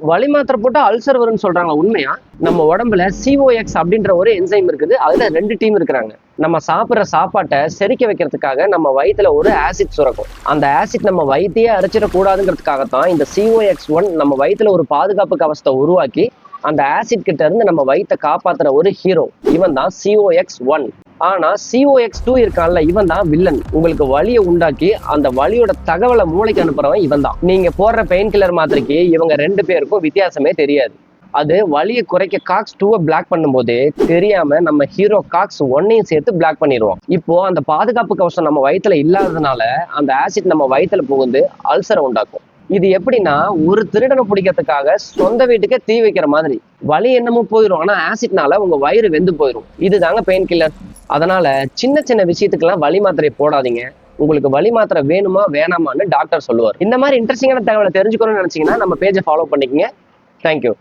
வலி மாத்திரை போட்டா அல்சர் வரும்னு சொல்றாங்க, உண்மையா? நம்ம உடம்புல சிஓஎக்ஸ் அப்படின்ற ஒரு என்சைம் இருக்குது. அதுல 2 டீம் இருக்கிறாங்க. நம்ம சாப்பிட்ற சாப்பாட்டை செரிக்க வைக்கிறதுக்காக நம்ம வயிற்றுல ஒரு ஆசிட் சுரக்கும். அந்த ஆசிட் நம்ம வயிற்றையே அரைச்சிடக்கூடாதுங்கிறதுக்காகத்தான் இந்த சிஓஎக்ஸ் 1 நம்ம வயிற்றுல ஒரு பாதுகாப்பு கவசத்தை உருவாக்கி அந்த ஆசிட் கிட்ட இருந்து நம்ம வயிற்றை காப்பாத்துற ஒரு ஹீரோ. இவன் தான் சிஓஎக்ஸ் 1. ஆனா சிஓஎக்ஸ் 2 இருக்கான்ல, இவன் தான் வில்லன். உங்களுக்கு வலியை உண்டாக்கி அந்த வலியோட தகவலை மூளைக்கு அனுப்புறவன் இவன் தான். நீங்க போடுற பெயின் கில்லர் மாத்திரைக்கு இவங்க 2 பேருக்கும் வித்தியாசமே தெரியாது. அது வலியை குறைக்க COX-2 பிளாக் பண்ணும்போது தெரியாம நம்ம ஹீரோ COX-1 சேர்த்து பிளாக் பண்ணிடுவோம். இப்போ அந்த பாதுகாப்பு கவசம் நம்ம வயிற்றுல இல்லாததுனால அந்த ஆசிட் நம்ம வயிற்றுல புகுந்து அல்சரை உண்டாக்கும். இது எப்படின்னா, ஒரு திருடனை பிடிக்கிறதுக்காக சொந்த வீட்டுக்கே தீ வைக்கிற மாதிரி. வலி என்னமோ போயிடும், ஆனா ஆசிட்னால உங்க வயிறு வெந்து போயிடும். இதுதாங்க பெயின் கில்லர். அதனால சின்ன சின்ன விஷயத்துக்கெல்லாம் வலி மாத்திரை போடாதீங்க. உங்களுக்கு வலி மாத்திரை வேணுமா வேணாமான்னு டாக்டர் சொல்லுவார். இந்த மாதிரி இன்ட்ரெஸ்டிங்கான தகவலை தெரிஞ்சுக்கணும்னு நினைச்சீங்கன்னா நம்ம பேஜை ஃபாலோ பண்ணிக்கங்க. தேங்க்யூ.